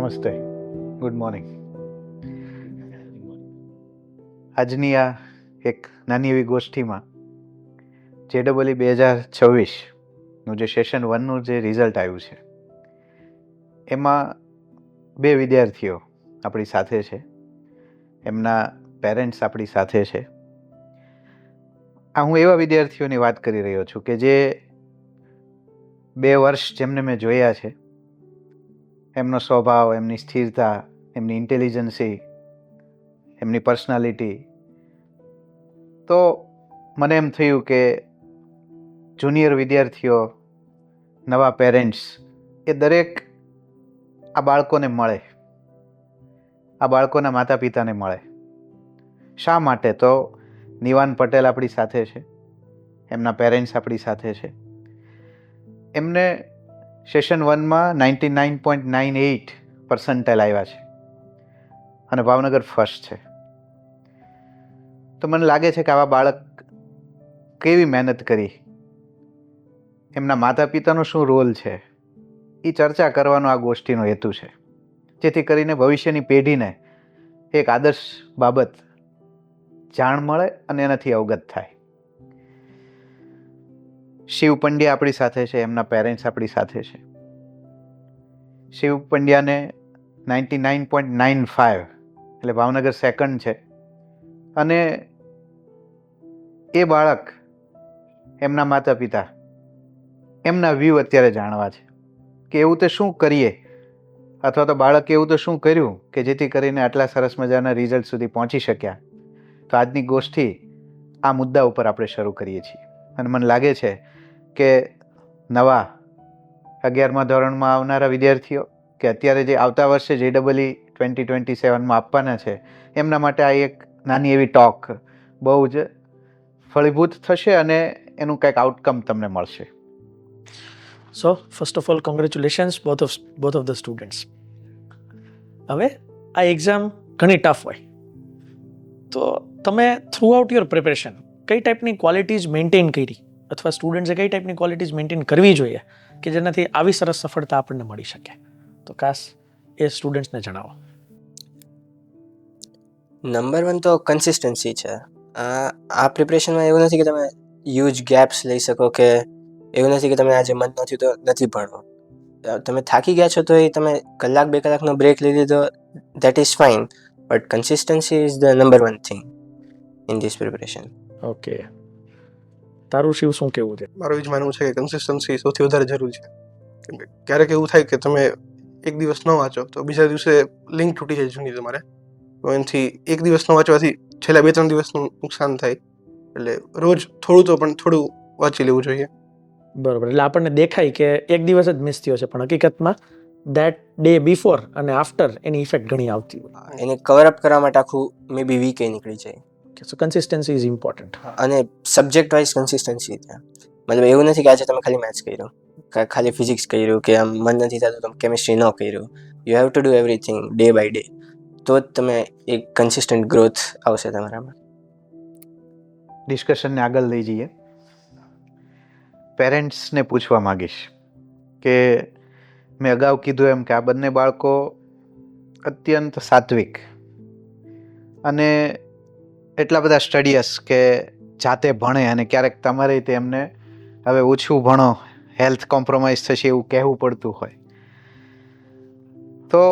નમસ્તે, good morning. આજની આ એક નાની એવી ગોષ્ઠીમાં JEE 2026નું જે સેશન 1નું જે રિઝલ્ટ આવ્યું છે એમાં 2 વિદ્યાર્થીઓ આપણી સાથે છે, એમના પેરેન્ટ્સ આપણી સાથે છે. આ હું એવા વિદ્યાર્થીઓની વાત કરી રહ્યો છું કે જે 2 વર્ષ જેમને મેં જોયા છે, એમનો સ્વભાવ, એમની સ્થિરતા, એમની ઇન્ટેલિજન્સી, એમની પર્સનાલિટી, તો મને એમ થયું કે જુનિયર વિદ્યાર્થીઓ, નવા પેરેન્ટ્સ એ દરેક આ બાળકોને મળે, આ બાળકોના માતા પિતાને મળે. શા માટે? તો નિવાન પટેલ આપણી સાથે છે, એમના પેરેન્ટ્સ આપણી સાથે છે. એમને સેશન 1માં 99.98% આવ્યા છે અને ભાવનગર ફર્સ્ટ છે. તો મને લાગે છે કે આવા બાળક કેવી મહેનત કરી, એમના માતા પિતાનો શું રોલ છે, એ ચર્ચા કરવાનો આ ગોષ્ઠીનો હેતુ છે, જેથી કરીને ભવિષ્યની પેઢીને એક આદર્શ બાબત જાણ મળે અને એનાથી અવગત થાય. શિવ પંડ્યા આપણી સાથે છે, એમના પેરેન્ટ્સ આપણી સાથે છે. શિવ પંડ્યાને 99.95 એટલે ભાવનગર સેકન્ડ છે અને એ બાળક, એમના માતા પિતા, એમના વ્યૂ અત્યારે જાણવા છે કે એવું તે શું કરીએ અથવા તો બાળકે એવું તો શું કર્યું કે જેથી કરીને આટલા સરસ મજાના રિઝલ્ટ સુધી પહોંચી શક્યા. તો આજની ગોષ્ઠી આ મુદ્દા ઉપર આપણે શરૂ કરીએ છીએ અને મને લાગે છે કે નવા 11મા ધોરણમાં આવનારા વિદ્યાર્થીઓ કે અત્યારે જે આવતા વર્ષે JEE 2027માં આપવાના છે, એમના માટે આ એક નાની એવી ટોક બહુ જ ફળીભૂત થશે અને એનું કંઈક આઉટકમ તમને મળશે. So, first of all, congratulations both of the students. હવે આ એક્ઝામ ઘણી ટફ હોય, તો તમે થ્રુ આઉટ યોર પ્રિપરેશન કઈ ટાઈપની ક્વોલિટીઝ મેન્ટેન કરી અથવા સ્ટુડન્ટ્સે કઈ ટાઈપની ક્વોલિટીઝ મેન્ટેન કરવી જોઈએ કે જેનાથી આવી સરસ સફળતા આપણને મળી શકે? તો ખાસ એ સ્ટુડન્ટ્સને જણાવો. નંબર 1 તો કન્સિસ્ટન્સી છે. આ પ્રિપરેશનમાં એવું નથી કે તમે હ્યુજ ગેપ્સ લઈ શકો, કે એવું નથી કે તમે આજે મન નથી તો નથી ભણવું. તમે થાકી ગયા છો તો એ તમે 1-2 કલાકનો બ્રેક લઈ લીધો, that is fine, but consistency is the number 1 thing in this preparation. Okay, તારું શિવ શું કહેવું છે? મારું એ જ માનવું છે કે કન્સિસ્ટન્સી સૌથી વધારે જરૂરી છે. કેમ કે ક્યારેક એવું થાય કે તમે એક દિવસ ન વાંચો તો બીજા દિવસે લિંક તૂટી જાય જૂની તમારે, તો એનાથી એક દિવસ ન વાંચવાથી છેલ્લા 2-3 દિવસનું નુકસાન થાય. એટલે રોજ થોડું તો પણ થોડું વાંચી લેવું જોઈએ. બરોબર, એટલે આપણને દેખાય કે એક દિવસ જ મિસ થયો છે, પણ હકીકતમાં દેટ ડે બિફોર અને આફ્ટર એની ઇફેક્ટ ઘણી આવતી હોય. એને કવર અપ કરવા માટે આખું મે બી વીક નીકળી જાય. સો કન્સિસ્ટન્સી ઇઝ ઇમ્પોર્ટન્ટ. અને સબ્જેક્ટ વાઇઝ કન્સિસ્ટન્સી છે. મતલબ એવું નથી કે આજે તમે ખાલી મેથ્સ કર્યું, ખાલી ફિઝિક્સ કર્યું, કે આમ મન નથી થતું તમે કેમિસ્ટ્રી ન કર્યું. You have to do everything day by day, તો જ તમે એક કન્સિસ્ટન્ટ ગ્રોથ આવશે તમારામાં. ડિસ્કશનને આગળ લઈ જઈએ. પેરેન્ટ્સને પૂછવા માંગીશ કે મેં અગાઉ કીધું એમ કે આ બંને બાળકો અત્યંત સાત્વિક અને એટલા બધા સ્ટડિયસ કે જાતે ભણે અને ક્યારેક તમારે તેમને હવે ઓછું ભણો, હેલ્થ કોમ્પ્રોમાઇઝ થશે એવું કહેવું પડતું હોય. તો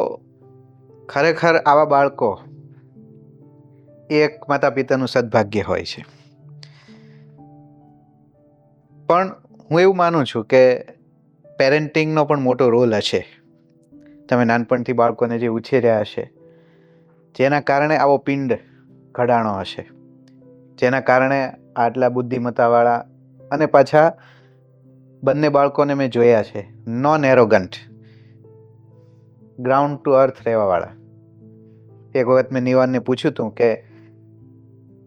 ખરેખર આવા બાળકો એક માતા પિતાનું સદભાગ્ય હોય છે. પણ હું એવું માનું છું કે પેરેન્ટિંગનો પણ મોટો રોલ હશે. તમે નાનપણથી બાળકોને જે ઉછેર્યા હશે, જેના કારણે આવો પિંડ ઘડાણો હશે, જેના કારણે આટલા બુદ્ધિમત્તાવાળા અને પાછા બંને બાળકોને મેં જોયા છે non arrogant, ground to earth રહેવાવાળા. એક વખત મેં નિવાનને પૂછ્યું હતું કે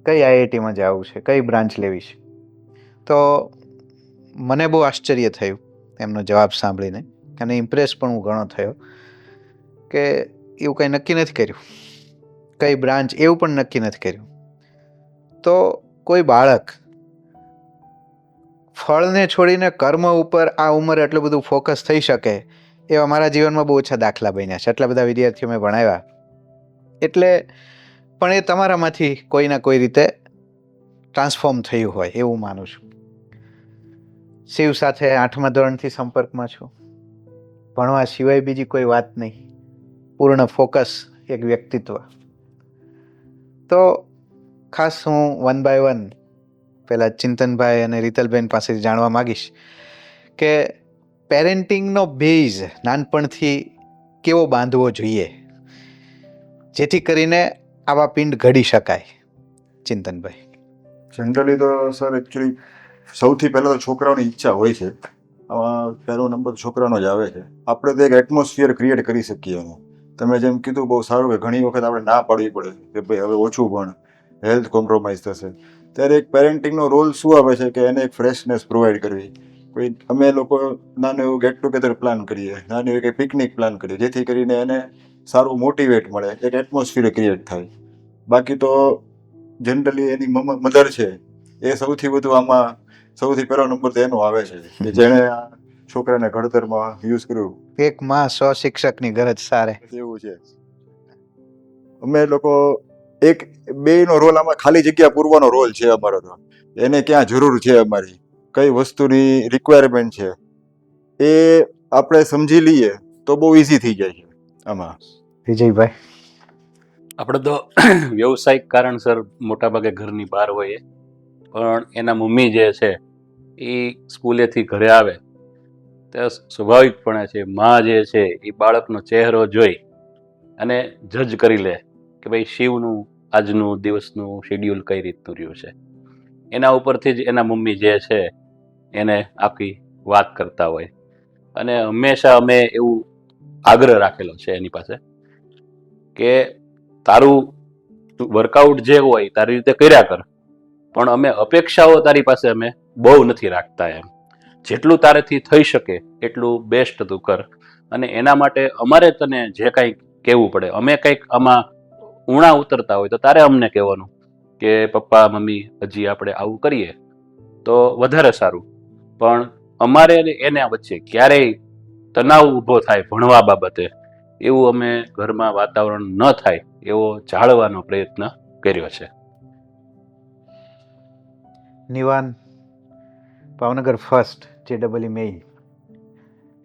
કઈ IITમાં જવું છે, કઈ બ્રાન્ચ લેવી છે, તો મને બહુ આશ્ચર્ય થયું એમનો જવાબ સાંભળીને અને ઇમ્પ્રેસ પણ હું ઘણો થયો કે એવું કંઈ નક્કી નથી કર્યું, કઈ બ્રાન્ચ એવું પણ નક્કી નથી કર્યું. તો કોઈ બાળક ફળને છોડીને કર્મ ઉપર આ ઉંમરે એટલું બધું ફોકસ થઈ શકે એવા મારા જીવનમાં બહુ ઓછા દાખલા બન્યા છે. આટલા બધા વિદ્યાર્થીઓ મેં ભણાવ્યા, એટલે પણ એ તમારામાંથી કોઈના કોઈ રીતે ટ્રાન્સફોર્મ થયું હોય એવું માનું છું. શિવ સાથે 8મા ધોરણથી સંપર્કમાં છું. ભણવા સિવાય બીજી કોઈ વાત નહીં, પૂર્ણ ફોકસ એક વ્યક્તિત્વ. તો ખાસ હું વન બાય વન પહેલાં ચિંતનભાઈ અને રીતલબેન પાસેથી જાણવા માગીશ કે પેરેન્ટિંગનો બેઝ નાનપણથી કેવો બાંધવો જોઈએ જેથી કરીને આવા પિંડ ઘડી શકાય. ચિંતનભાઈ. જનરલી તો સર એકચ્યુઅલી સૌથી પહેલાં તો છોકરાઓની ઈચ્છા હોય છે. આમાં પહેલો નંબર છોકરાનો જ આવે છે. આપણે તો એક એટમોસ્ફિયર ક્રિએટ કરી શકીએ એનું. તમે જેમ કીધું બહુ સારું કે ઘણી વખત આપણે ના પાડવી પડે કે ભાઈ હવે ઓછું ભણ, હેલ્થ કોમ્પ્રોમાઇઝ થશે. ત્યારે એક પેરેન્ટિંગનો રોલ શું આવે છે કે એને એક ફ્રેશનેસ પ્રોવાઈડ કરવી. કોઈ અમે લોકો નાનું એવું ગેટ ટુગેધર પ્લાન કરીએ, નાની એવી કંઈ પિકનિક પ્લાન કરીએ, જેથી કરીને એને સારું મોટિવેટ મળે, એક એટમોસ્ફિયર ક્રિએટ થાય. બાકી તો જનરલી એની મધર છે એ સૌથી વધુ આમાં સૌથી પહેલો નંબર તો એનો આવે છે કે જેણે આ છોકરાને ઘડતરમાં યુઝ કર્યું. એક માં 100 શિક્ષકની ગરજ સારે. એવું છે. અમે લોકો એક બેયનો રોલ આમાં ખાલી જગ્યા પૂરવાનો રોલ છે અમારો. તો એને ક્યાં જરૂર છે, અમારી કઈ વસ્તુની રિક્વાયરમેન્ટ છે એ આપણે સમજી લઈએ તો બહુ ઇઝી થઈ જાય છે આમાં. વિજયભાઈ. આપણે તો વ્યવસાયિક કારણસર મોટાભાગે ઘરની બહાર હોઈએ, પણ એના મમ્મી જે છે એ સ્કૂલેથી ઘરે આવે તે સ્વાભાવિકપણે છે માં જે છે એ બાળકનો ચહેરો જોઈ અને જજ કરી લે કે ભાઈ શિવનું આજનું દિવસનું શેડ્યુલ કઈ રીતનું રહ્યું છે. એના ઉપરથી જ એના મમ્મી જે છે એને આખી વાત કરતા હોય. અને હંમેશા અમે એવું આગ્રહ રાખેલો છે એની પાસે કે તારું વર્કઆઉટ જે હોય તારી રીતે કર્યા કર, પણ અમે અપેક્ષાઓ તારી પાસે અમે બહુ નથી રાખતા એમ. જેટલું તારેથી થઈ શકે એટલું બેસ્ટ તું કર, અને એના માટે અમારે તને જે કાંઈ કહેવું પડે, અમે કંઈક આમાં ઊણા ઉતરતા હોય તો તારે અમને કહેવાનું કે પપ્પા મમ્મી હજી આપણે આવું કરીએ તો વધારે સારું. પણ અમારે એના વચ્ચે ક્યારેય તણાવ ઊભો થાય ભણવા બાબતે એવું અમે ઘરમાં વાતાવરણ ન થાય એવો જાળવાનો પ્રયત્ન કર્યો છે. Nivan Bhavnagar first JEE mail,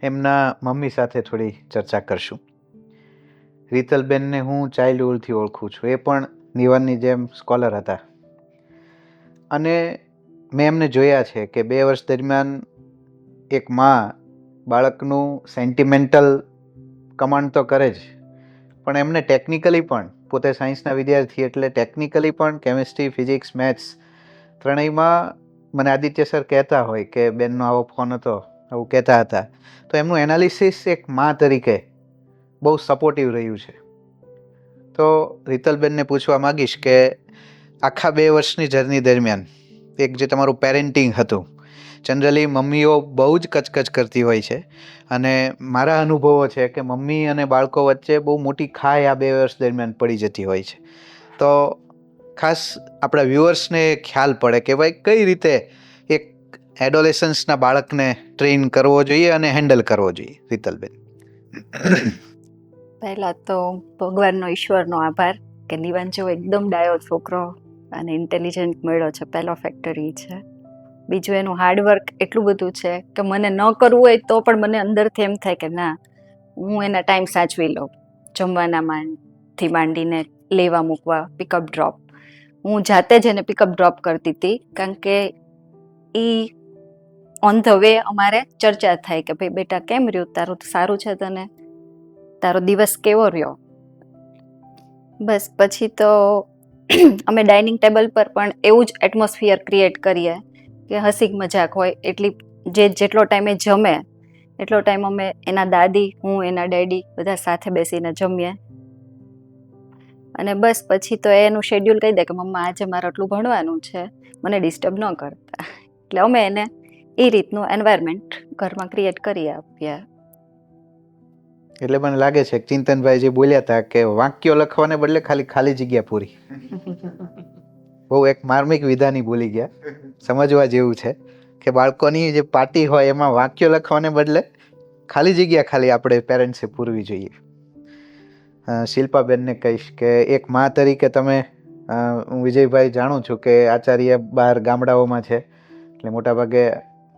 એમના મમ્મી સાથે થોડી ચર્ચા કરશું. રીતલબેનને હું ચાઇલ્ડહુડથી ઓળખું છું, એ પણ નિવાનની જેમ સ્કોલર હતા અને મેં એમને જોયા છે કે 2 વર્ષ દરમિયાન એક માં બાળકનું સેન્ટિમેન્ટલ કમાન્ડ તો કરે જ, પણ એમને ટેકનિકલી પણ, પોતે સાયન્સના વિદ્યાર્થી એટલે ટેકનિકલી પણ કેમિસ્ટ્રી, ફિઝિક્સ, મેથ્સ ત્રણેયમાં મને આદિત્ય સર કહેતા હોય કે બેનનો આવો ફોન હતો, આવું કહેતા હતા. તો એમનું એનાલિસિસ એક માં તરીકે બહુ સપોર્ટિવ રહ્યું છે. તો રીતલબેનને પૂછવા માગીશ કે આખા 2 વર્ષની જર્ની દરમિયાન એક જે તમારું પેરેન્ટિંગ હતું, જનરલી મમ્મીઓ બહુ જ કચકચ કરતી હોય છે અને મારા અનુભવો છે કે મમ્મી અને બાળકો વચ્ચે બહુ મોટી ખાઈ આ 2 વર્ષ દરમિયાન પડી જતી હોય છે. તો ખાસ આપણા વ્યુઅર્સને ખ્યાલ પડે કે ભાઈ કઈ રીતે એક એડોલેસન્સના બાળકને ટ્રેન કરવો જોઈએ અને હેન્ડલ કરવો જોઈએ. રીતલબેન. પહેલાં તો ભગવાનનો, ઈશ્વરનો આભાર કે નિવાન જેવો એકદમ ડાયો છોકરો અને ઇન્ટેલિજન્ટ મળ્યો છે. પહેલો ફેક્ટર એ છે. બીજું એનું હાર્ડવર્ક એટલું બધું છે કે મને ન કરવું હોય તો પણ મને અંદરથી એમ થાય કે ના, હું એના ટાઈમ સાચવી લઉં. જમવાનામાંથી માંડીને લેવા મૂકવા, પિકઅપ ડ્રોપ, હું જાતે જ એને પિકઅપ ડ્રોપ કરતી હતી, કારણ કે એ ઓન ધ વે અમારે ચર્ચા થાય કે ભાઈ બેટા કેમ રહ્યું, તારું સારું છે, તને તારો દિવસ કેવો રહ્યો. બસ પછી તો અમે ડાઇનિંગ ટેબલ પર પણ એવું જ એટમોસ્ફિયર ક્રિએટ કરીએ કે હસીક મજાક હોય. એટલી જેટલો ટાઈમે જમે એટલો ટાઈમ અમે એના દાદી, હું, એના ડેડી બધા સાથે બેસીને જમીએ. અને બસ પછી તો એનું શેડ્યુલ કહી દે કે મમ્મા આજે મારે આટલું ભણવાનું છે, મને ડિસ્ટર્બ ન કરતા. એટલે અમે એને એ રીતનું એન્વાયરમેન્ટ ઘરમાં ક્રિએટ કરી આપીએ. એટલે મને લાગે છે કે ચિંતનભાઈ જે બોલ્યા હતા કે વાક્યો લખવાને બદલે ખાલી જગ્યા પૂરી, બહુ એક માર્મિક વિધાની બોલી ગયા. સમજવા જેવું છે કે બાળકોની જે પાર્ટી હોય એમાં વાક્યો લખવાને બદલે ખાલી જગ્યા ખાલી આપણે પેરેન્ટ્સે પૂરવી જોઈએ. શિલ્પાબેનને કહીશ કે એક મા તરીકે તમે, હું વિજયભાઈ જાણું છું કે આચાર્ય બહાર ગામડાઓમાં છે એટલે મોટાભાગે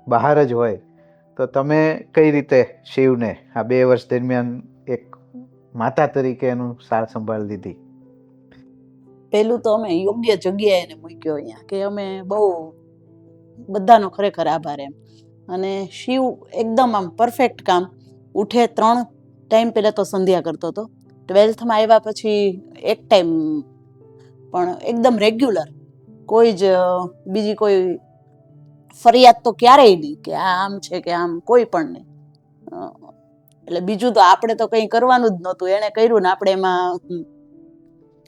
બહાર જ હોય, તો તમે કઈ રીતે શિવને આ 2 વર્ષ દરમિયાન એક માતા તરીકે એનું સાર સંભાળ લીધી? પહેલું તો અમે યોગ્ય જગ્યાએ એને મૂક્યો અહીંયા, કે અમે બહુ બધાનો ખરેખર આભાર એમ. અને શિવ એકદમ આમ પરફેક્ટ કામ, ઉઠે 3 ટાઈમ, પહેલાં તો સંધ્યા કરતો હતો, 12થમાં આવ્યા પછી એક ટાઈમ, પણ એકદમ રેગ્યુલર, કોઈ જ બીજી કોઈ ફરિયાદ તો ક્યારેય નહીં કે આ આમ છે કે આમ, કોઈ પણ નહીં. એટલે બીજું તો આપણે તો કંઈ કરવાનું જ નહોતું, એણે કર્યું ને આપણે એમાં.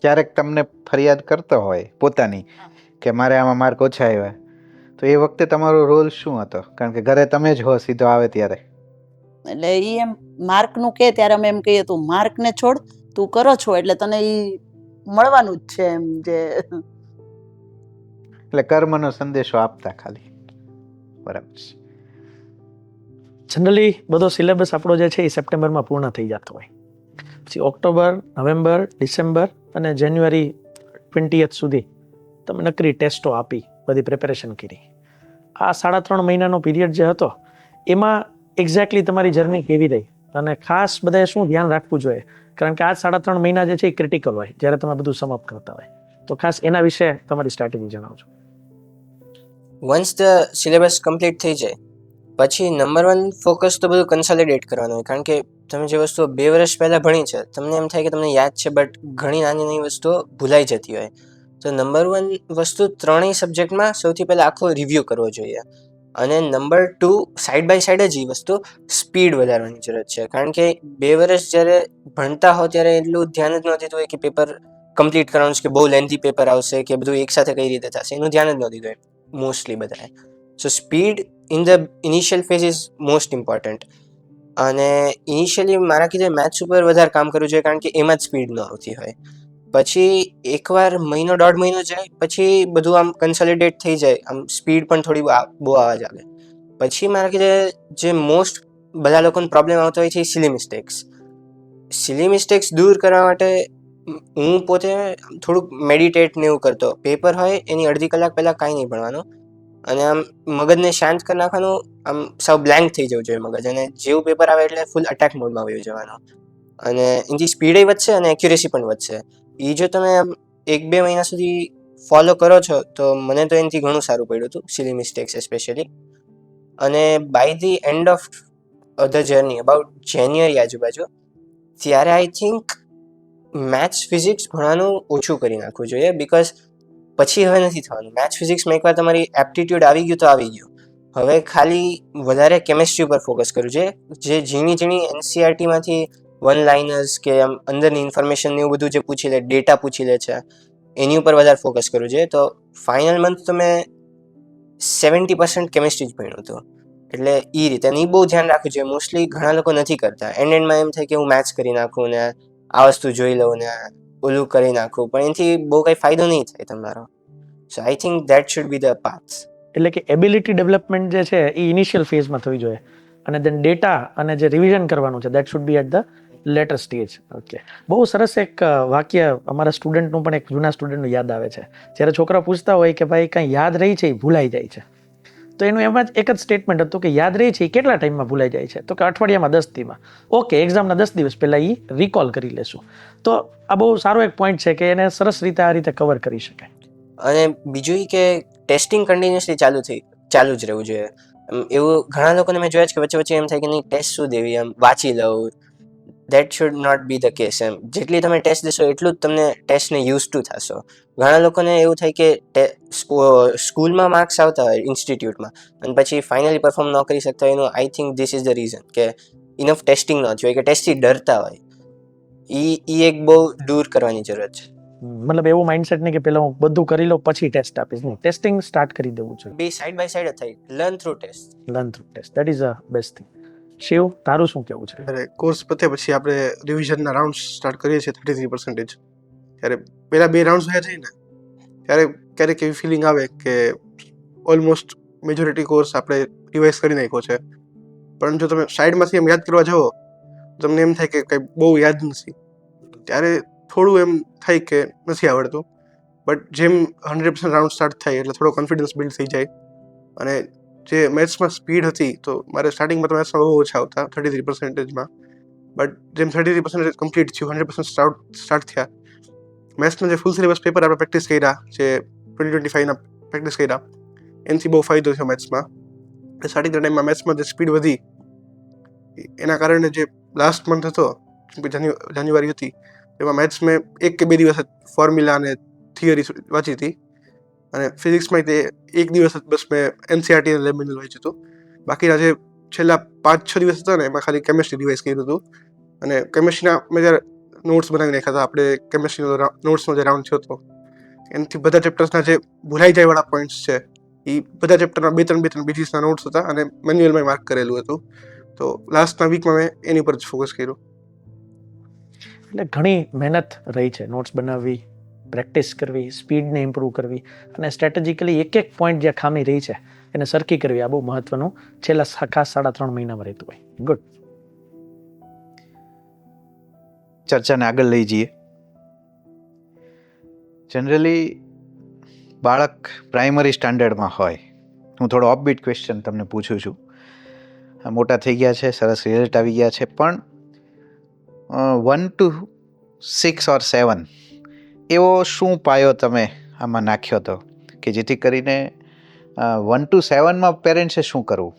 ક્યારેક તમને ફરિયાદ કરતો હોય પોતાની કે મારે આમાં માર્ક ઓછા આવ્યા, તો એ વખતે તમારો રોલ શું હતો? કારણ કે ઘરે તમે જ હો સીધો આવે ત્યારે. એટલે એ એમ માર્કનું કહે ત્યારે અમે એમ કહીએ, તું માર્કને છોડ, તું કરો છો એટલે તને એ મળવાનું જ છે એમ. જે એટલે કર્મનો સંદેશો આપતા ખાલી. બરાબર છે. જનરલી બધો સિલેબસ આપણો જે છે એ સપ્ટેમ્બરમાં પૂર્ણ થઈ જતો હોય, પછી ઓક્ટોબર, નવેમ્બર, ડિસેમ્બર અને જાન્યુઆરી 20th સુધી તમે નકરી ટેસ્ટો આપી, બધી પ્રિપેરેશન કરી. આ 3.5 મહિનાનો પીરિયડ જે હતો એમાં એક્ઝેક્ટલી તમારી જર્ની કેવી રહી, અને ખાસ બધાએ શું ધ્યાન રાખવું જોઈએ? કારણ કે આ 3.5 મહિના જે છે એ ક્રિટિકલ હોય જ્યારે તમે બધું સમાપ્ત કરતા હોય, તો ખાસ એના વિશે તમારી સ્ટ્રેટેજી જણાવજો. વન્સ ધ સિલેબસ કમ્પ્લીટ થઈ જાય પછી નંબર 1 ફોકસ તો બધું કન્સોલિડેટ કરવાનું હોય. કારણ કે તમે જે વસ્તુઓ 2 વર્ષ પહેલાં ભણી છે, તમને એમ થાય કે તમને યાદ છે, બટ ઘણી નાની નાની વસ્તુઓ ભૂલાઈ જતી હોય. તો નંબર 1 વસ્તુ 3 સબ્જેક્ટમાં સૌથી પહેલાં આખો રિવ્યૂ કરવો જોઈએ. અને નંબર 2 સાઈડ બાય સાઈડ જ એ વસ્તુ સ્પીડ વધારવાની જરૂરત છે. કારણ કે 2 વર્ષ જ્યારે ભણતા હો ત્યારે એટલું ધ્યાન જ ન દીધું હોય કે પેપર કમ્પ્લીટ કરવાનું છે, કે બહુ લેન્થી પેપર આવશે, કે બધું એકસાથે કઈ રીતે થશે, એનું ધ્યાન જ ન દીધું હોય મોસ્ટલી બધાએ. So speed in the initial phase is most important. અને ઇનિશિયલી મારા કીધે મેથ્સ ઉપર વધારે કામ કરવું જોઈએ, કારણ કે એમાં જ સ્પીડ ન આવતી હોય. પછી એકવાર 1-1.5 મહિનો જાય પછી બધું આમ કન્સોલિડેટ થઈ જાય, આમ સ્પીડ પણ થોડી બહુ આવવા લાગે. પછી મારા કીધે જે મોસ્ટ બધા લોકોને પ્રોબ્લેમ આવતો હોય છે એ સિલી મિસ્ટેક્સ. સિલી મિસ્ટેક્સ દૂર કરવા માટે હું પોતે થોડુંક મેડિટેટ ને એવું કરતો. પેપર હોય એની અડધી કલાક પહેલાં કાંઈ નહીં ભણવાનું, અને આમ મગજને શાંત કરી નાખવાનું, આમ સાવ બ્લેન્ક થઈ જવું જોઈએ મગજ, અને જેવું પેપર આવે એટલે ફૂલ અટેક મોડમાં વહી જવાનું. અને એનાથી સ્પીડે વધશે અને એક્યુરેસી પણ વધશે. એ જો તમે આમ 1-2 મહિના સુધી ફોલો કરો છો તો મને તો એનાથી ઘણું સારું પડ્યું હતું, સિલી મિસ્ટેક્સ એસ્પેશિયલી. અને by the end of the journey, about January આજુબાજુ, ત્યારે આઈ થિંક મેથ્સ ફિઝિક્સ ભણવાનું ઓછું કરી નાખવું જોઈએ. બીકોઝ પછી હવે નથી થવાનું. મેથ્સ ફિઝિક્સમાં એકવાર તમારી એપ્ટિટ્યૂડ આવી ગયું તો આવી ગયું. હવે ખાલી વધારે કેમિસ્ટ્રી ઉપર ફોકસ કરવું જોઈએ. જે ઝીણી ઝીણી એનસીઆરટીમાંથી વન લાઇનર્સ કે આમ અંદરની ઇન્ફોર્મેશન ને એવું બધું જે પૂછી લે, ડેટા પૂછી લે છે, એની ઉપર વધારે ફોકસ કરવું જોઈએ. તો ફાઇનલ મંથ તો મેં 70% કેમિસ્ટ્રી જ ભણ્યું હતું. એટલે એ રીતે, અને એ બહુ ધ્યાન રાખવું જોઈએ. મોસ્ટલી ઘણા લોકો નથી કરતા. એન્ડમાં એમ થાય કે હું મેથ્સ કરી નાખું ને આ વસ્તુ જોઈ લઉં ને ઓલું કરી નાખું, પણ એનાથી બહુ કંઈ ફાયદો નહીં થાય તમારો. So I think that should be the path. એટલે કે એબિલિટી ડેવલપમેન્ટ જે છે એ ઇનિશિયલ ફેઝમાં થવી જોઈએ, અને દેન ડેટા અને જે રિવિઝન કરવાનું છે that should be at the later stage. Okay, બહુ સરસ એક વાક્ય અમારા સ્ટુડન્ટનું પણ, એક જૂના સ્ટુડન્ટનું યાદ આવે છે. જ્યારે છોકરા પૂછતા હોય કે ભાઈ કંઈ યાદ રહી છે એ ભૂલાઈ જાય છે, તો એનું એમાં જ એક જ સ્ટેટમેન્ટ હતું કે યાદ રહી છે એ કેટલા ટાઈમમાં ભૂલાઈ જાય છે? તો કે અઠવાડિયામાં 10 દીમાં. ઓકે, એક્ઝામના 10 દિવસ પહેલાં એ રિકોલ કરી લેશું. તો આ બહુ સારો એક પોઈન્ટ છે કે એને સરસ રીતે આ રીતે કવર કરી શકાય. અને બીજું એ કે ટેસ્ટિંગ કન્ટિન્યુઅસલી ચાલુ જ રહેવું જોઈએ. એવું ઘણા લોકોને મેં જોયા છે કે વચ્ચે વચ્ચે એમ થાય કે નહીં ટેસ્ટ શું દેવી, એમ વાંચી લઉં. That should not be the case. એમ જેટલી તમે ટેસ્ટ દેશો એટલું જ તમને ટેસ્ટને યુઝ ટુ થશો. ઘણા લોકોને એવું થાય કે સ્કૂલમાં માર્ક્સ આવતા હોય ઇન્સ્ટિટ્યૂટમાં, અને પછી ફાઇનલી પરફોર્મ ન કરી શકતા હોય. એનું I think this is the reason કે ઇનફ ટેસ્ટિંગ ન થયું હોય, કે ટેસ્ટથી ડરતા હોય. એ એક બહુ દૂર કરવાની જરૂરત છે. મતલબ એવું માઇન્ડસેટ નહીં કે પહેલા હું બધું કરી લઉં પછી ટેસ્ટ આપીશ. નહીં, ટેસ્ટિંગ સ્ટાર્ટ કરી દેવું જોઈએ. બે સાઈડ બાય સાઈડ જ થાય. Learn through test. Learn through test, that is a best thing. Shiv, તારું શું કહેવું છે? જ્યારે કોર્સ પતે પછી આપણે રિવિઝનના રાઉન્ડ સ્ટાર્ટ કરીએ છીએ 33%. ત્યારે પહેલા 2 રાઉન્ડ થયા છે ને, ત્યારે ક્યારેક એવી ફિલિંગ આવે કે ઓલમોસ્ટ મેજોરિટી કોર્સ આપણે રિવાઇઝ કરી નાખ્યો છે, પણ જો તમે સાઈડમાંથી એમ યાદ કરવા જાઓ તમને એમ થાય કે કંઈ બહુ યાદ નથી, ત્યારે થોડું એમ થાય કે નથી આવડતું. બટ જેમ 100% રાઉન્ડ સ્ટાર્ટ થાય એટલે થોડો કોન્ફિડન્સ બિલ્ડ થઈ જાય. અને જે મેથ્સમાં સ્પીડ હતી તો મારે સ્ટાર્ટિંગમાં તો મેથ્સમાં બહુ ઓછા આવતા 33%માં, બટ જેમ 33% કમ્પ્લીટ થયું, 100% સ્ટાર્ટ થયા, મેથ્સના જે ફૂલ સિલેબસ પેપર આપણે પ્રેક્ટિસ કર્યા, જે 2025ના પ્રેક્ટિસ કર્યા, એનાથી બહુ ફાયદો થયો મેથ્સમાં. સ્ટાર્ટિંગના ટાઈમમાં મેથ્સમાં જે સ્પીડ વધી એના કારણે જે લાસ્ટ મંથ હતો, જાન્યુઆરી હતી, એમાં મેથ્સ મેં 1 કે 2 દિવસ ફોર્મ્યુલા અને થિયરી વાંચી હતી. અને ફિઝિક્સમાં તે 1 દિવસ બસ મેં NCERT અને લેમિનલ વાંચ્યું હતું. બાકીના જે છેલ્લા 5-6 દિવસ હતા ને એમાં ખાલી કેમિસ્ટ્રી રિવાઇઝ કર્યું હતું. અને કેમિસ્ટ્રીના મેં જ્યારે નોટ્સ બનાવી નાખ્યા હતા, આપણે કેમિસ્ટ્રીનો નોટ્સનો જે રાઉન્ડ થયો હતો એનાથી બધા ચેપ્ટર્સના જે ભૂલાઈ જાય વાળા પોઈન્ટ્સ છે એ બધા ચેપ્ટરના 2-3 બીજીસના નોટ્સ હતા અને મેન્યુઅલમાં માર્ક કરેલું હતું. તો લાસ્ટના વીકમાં મેં એની પર જ ફોકસ કર્યું. એટલે ઘણી મહેનત રહી છે નોટ્સ બનાવવી, પ્રેક્ટિસ કરવી, સ્પીડને ઇમ્પ્રૂવ કરવી અને સ્ટ્રેટેજિકલી એક પોઈન્ટ જે ખામી રહી છે એને સરખી કરવી. આ બહુ મહત્વનું છેલ્લા ખાસ 3.5 મહિનામાં રહેતું હોય. ગુડ. ચર્ચાને આગળ લઈ જઈએ. જનરલી બાળક પ્રાઇમરી સ્ટાન્ડર્ડમાં હોય, હું થોડો ઓફબીટ ક્વેશ્ચન તમને પૂછું છું. મોટા થઈ ગયા છે, સરસ રિઝલ્ટ આવી ગયા છે, પણ 1 to 6 or 7 એવો શું પાયો તમે આમાં નાખ્યો હતો કે જેથી કરીને 1 to 7માં પેરેન્ટ્સે શું કરવું?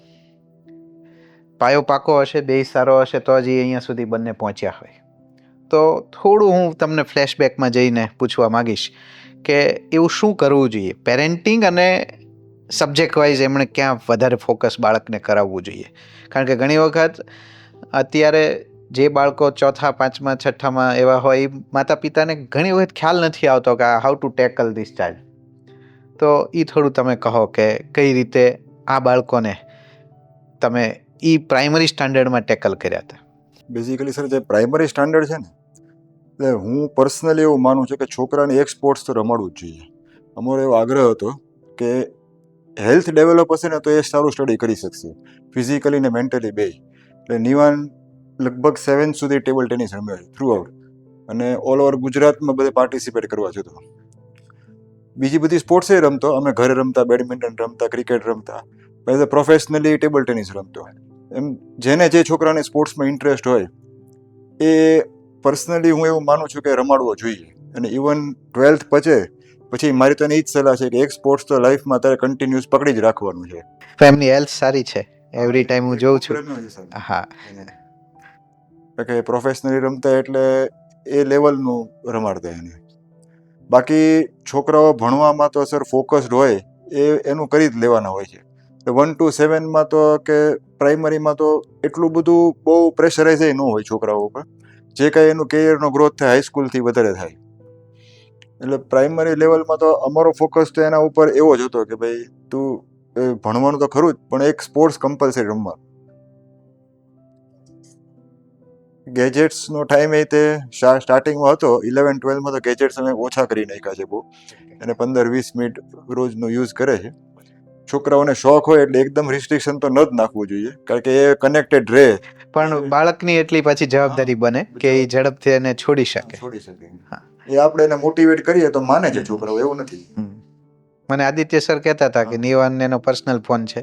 પાયો પાકો હશે, બેઝ સારો હશે તો જ અહીંયા સુધી બંને પહોંચ્યા હોય. તો થોડું હું તમને ફ્લેશબેકમાં જઈને પૂછવા માગીશ કે એવું શું કરવું જોઈએ પેરેન્ટિંગ અને સબ્જેક્ટ વાઇઝ એમણે ક્યાં વધારે ફોકસ બાળકને કરાવવું જોઈએ? કારણ કે ઘણી વખત અત્યારે જે બાળકો 4થા, 5મા, 6ઠામાં એવા હોય એ માતા પિતાને ઘણી વખત ખ્યાલ નથી આવતો કે how to tackle this child. તો એ થોડું તમે કહો કે કઈ રીતે આ બાળકોને તમે એ પ્રાઇમરી સ્ટાન્ડર્ડમાં ટેકલ કર્યા હતા. બેઝિકલી સર જે પ્રાઇમરી સ્ટાન્ડર્ડ છે ને, એટલે હું પર્સનલી એવું માનું છું કે છોકરાને એક સ્પોર્ટ્સ તો રમાડવું જ જોઈએ. અમારો એવો આગ્રહ હતો કે હેલ્થ ડેવલપ હશે ને તો એ સારું સ્ટડી કરી શકશે, ફિઝિકલી ને મેન્ટલી બે. એટલે નિવાન લગભગ 7 સુધી ટેબલ ટેનિસ રમ્યો છે થ્રુ આઉટ, અને ઓલ ઓવર ગુજરાતમાં બધે પાર્ટિસિપેટ કરવા જતો. બીજી બધી સ્પોર્ટ્સ એ રમતો, અમે ઘરે રમતા, બેડમિન્ટન રમતા, ક્રિકેટ રમતા, પછી પ્રોફેશનલી ટેબલ ટેનિસ રમતો. એમ જેને જે છોકરાને સ્પોર્ટ્સમાં ઇન્ટરેસ્ટ હોય એ પર્સનલી હું એવું માનું છું કે રમાડવો જોઈએ. અને ઇવન 12th પછી મારી તો એ જ સલાહ છે કે એક સ્પોર્ટ્સ તો લાઈફમાં તારે કન્ટિન્યુઅસ પકડી જ રાખવાનું છે. તો એમની હેલ્થ સારી છે, એવરી ટાઈમ હું જોઉં છું. હા, કે પ્રોફેશનલી રમતા એટલે એ લેવલનું રમાડતા એને. બાકી છોકરાઓ ભણવામાં તો સર ફોકસ્ડ હોય એ એનું કરી જ લેવાના હોય છે. 1 to 7માં તો કે પ્રાઇમરીમાં તો એટલું બધું બહુ પ્રેશરાઇઝ ન હોય છોકરાઓ ઉપર. જે કાંઈ એનું કેરિયરનો ગ્રોથ થાય હાઈસ્કૂલથી વધારે થાય. એટલે પ્રાઇમરી લેવલમાં તો અમારો ફોકસ તો એના ઉપર એવો જ હતો કે ભાઈ તું ભણવાનું તો ખરું જ, પણ એક સ્પોર્ટ્સ કમ્પલસરી રમવા. ગેજેટ્સનો ટાઈમ એ તે સ્ટાર્ટિંગમાં હતો 11-12માં તો ગેજેટ્સ અમે ઓછા કરી નાખ્યા છે બહુ, અને 15-20 મિનિટ રોજનો યુઝ કરે છે. છોકરાઓને શોખ હોય એટલે એકદમ રિસ્ટ્રિક્શન તો ન જ નાખવું જોઈએ, કારણ કે એ કનેક્ટેડ રહે. પણ બાળકની એટલી પાછી જવાબદારી બને કે એ ઝડપથી એને છોડી શકે. એ આપણે એને મોટિવેટ કરીએ તો માને છે છોકરાઓ, એવું નથી. મને આદિત્ય સર કહેતા હતા કે નિવાન એનો પર્સનલ ફોન છે,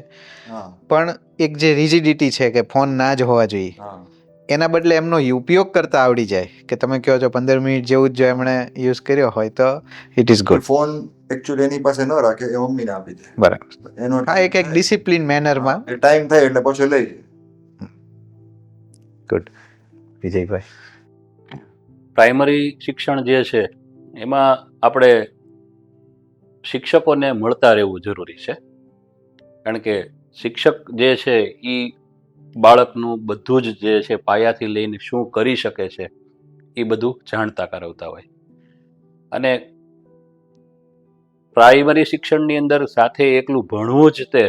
પણ એક જે રિજિડિટી છે કે ફોન ના જ હોવા જોઈએ, એના બદલે એમનો ઉપયોગ કરતા આવડી જાય કે તમે કહો છો 15 મિનિટ જેવું જ જો એમણે યુઝ કર્યો હોય તો it is good. Phone actually એની પાસે ન રાખે, એ મમ્મીને આપી દે. બરાબર. એનો હા, એક ડિસિપ્લિન મેનરમાં ટાઈમ થાય એટલે પછી લઈ લે. ગુડ. વિજયભાઈ, પ્રાઇમરી શિક્ષણ જે છે એમાં આપણે શિક્ષકોને મળતા રહેવું જરૂરી છે. કારણ કે શિક્ષક જે છે એ બાળકનું બધું જ જે છે પાયાથી લઈને શું કરી શકે છે એ બધું જાણતા કરાવતા હોય. અને પ્રાઇમરી શિક્ષણની અંદર સાથે એકલું ભણવું જ તે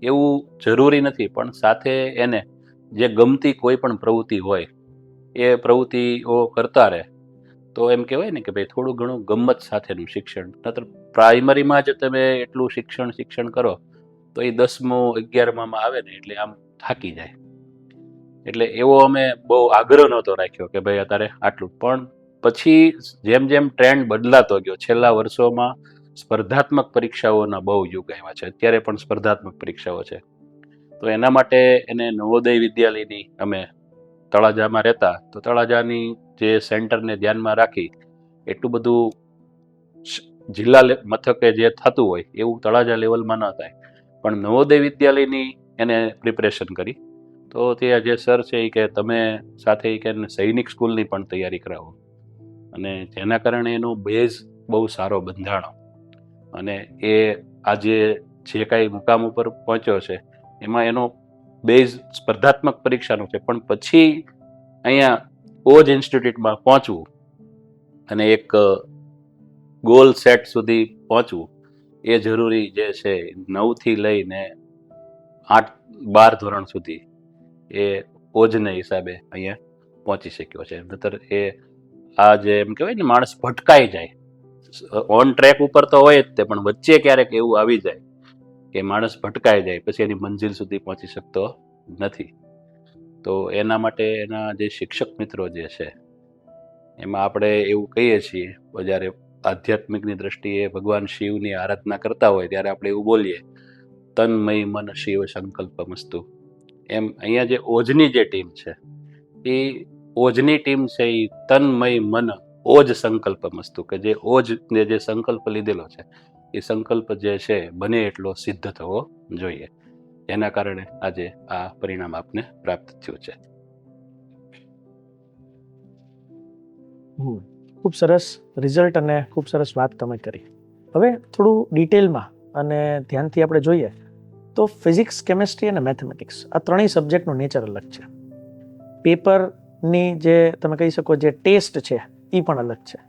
એવું જરૂરી નથી, પણ સાથે એને જે ગમતી કોઈ પણ પ્રવૃત્તિ હોય એ પ્રવૃત્તિઓ કરતા રહે તો એમ કહેવાય ને કે ભાઈ થોડું ઘણું ગમત સાથેનું શિક્ષણ. નહીતર પ્રાઇમરીમાં જ તમે એટલું શિક્ષણ કરો તો એ 10મું 11મામાં આવે ને એટલે આમ થાકી જાય. એટલે એવો અમે બહુ આગ્રહ નહોતો રાખ્યો કે ભાઈ અત્યારે આટલું. પણ પછી જેમ જેમ ટ્રેન્ડ બદલાતો ગયો, છેલ્લા વર્ષોમાં સ્પર્ધાત્મક પરીક્ષાઓના બહુ યુગ આવ્યા છે. અત્યારે પણ સ્પર્ધાત્મક પરીક્ષાઓ છે. તો એના માટે એને નવોદય વિદ્યાલયની, અમે તળાજામાં રહેતા, તો તળાજાની જે સેન્ટરને ધ્યાનમાં રાખી એટલું બધું જિલ્લા મથકે જે થતું હોય એવું તળાજા લેવલમાં ન થાય, પણ નવોદય વિદ્યાલયની એને પ્રિપરેશન કરી. તો ત્યાં જે સર છે એ કે તમે સાથે કે સૈનિક સ્કૂલની પણ તૈયારી કરાવો, અને જેના કારણે એનો બેઝ બહુ સારો બંધાણો, અને એ આજે જે કાંઈ મુકામ ઉપર પહોંચ્યો છે એમાં એનો બેઝ સ્પર્ધાત્મક પરીક્ષાનો છે. પણ પછી અહીંયા ઓજ ઇન્સ્ટિટ્યૂટમાં પહોંચવું અને એક ગોલ સેટ સુધી પહોંચવું એ જરૂરી જે છે. 9થી લઈને 8-12 ધોરણ સુધી એ ઓજને હિસાબે અહીંયા પહોંચી શક્યો છે. નતર એ આ જે એમ કહેવાય ને, માણસ ભટકાઈ જાય, ઓન ટ્રેક ઉપર તો હોય જ તે, પણ વચ્ચે ક્યારેક એવું આવી જાય કે માણસ ભટકાઈ જાય, પછી એની મંજિલ સુધી પહોંચી શકતો નથી. તો એના માટે એના જે શિક્ષક મિત્રો જે છે એમાં આપણે એવું કહીએ છીએ, જ્યારે આધ્યાત્મિકની દ્રષ્ટિએ ભગવાન શિવની આરાધના કરતા હોય ત્યારે આપણે એવું બોલીએ, તન મય મન શિવ સંકલ્પમસ્તુ. એમ અહીંયા જે ઓજની જે ટીમ છે એ ઓજની ટીમ છે એ તન મય મન ઓજ સંકલ્પમસ્તુ, કે જે ઓજ ને જે સંકલ્પ લીધેલો છે એ સંકલ્પ જે છે બને એટલો સિદ્ધ થવો જોઈએ. એના કારણે આજે આ પરિણામ આપને પ્રાપ્ત થયું છે. ખૂબ સરસ રિઝલ્ટ અને ખૂબ સરસ વાત તમે કરી. હવે થોડું ડિટેલમાં અને ધ્યાનથી આપણે જોઈએ તો ફિઝિક્સ, કેમેસ્ટ્રી અને મેથેમેટિક્સ આ ત્રણેય સબ્જેક્ટનું નેચર અલગ છે. પેપરની જે તમે કહી શકો જે ટેસ્ટ છે એ પણ અલગ છે.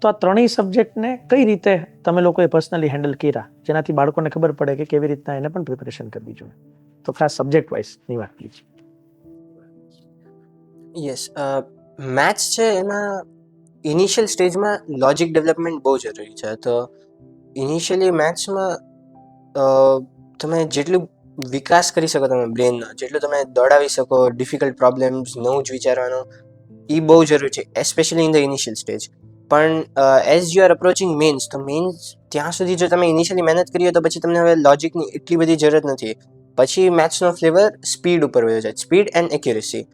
તો આ ત્રણેય સબ્જેક્ટને કઈ રીતે તમે લોકોએ પર્સનલી હેન્ડલ કર્યા, જેનાથી બાળકોને ખબર પડે કે કેવી રીતના એને પણ પ્રિપરેશન કરવી જોઈએ? તો ખાસ સબ્જેક્ટ વાઇઝની વાત પ્લીઝ. યસ, મેથ્સ છે એમાં ઇનિશિયલ સ્ટેજમાં લોજિક ડેવલપમેન્ટ બહુ જરૂરી છે. તો ઇનિશિયલી મેથ્સમાં તમે જેટલું વિકાસ કરી શકો તમે બ્રેનનો, જેટલું તમે દોડાવી શકો ડિફિકલ્ટ પ્રોબ્લેમ્સ, નવું જ વિચારવાનું, એ બહુ જરૂરી છે, especially in the initial stage. પણ as you are approaching men's, તો મેન્સ ત્યાં સુધી જો તમે ઇનિશિયલી મહેનત કરી હોય તો પછી તમને હવે લોજિકની એટલી બધી જરૂરત નથી. પછી મેથ્સનો ફ્લેવર સ્પીડ ઉપર વયો જાય, સ્પીડ એન્ડ એક્યુરેસી.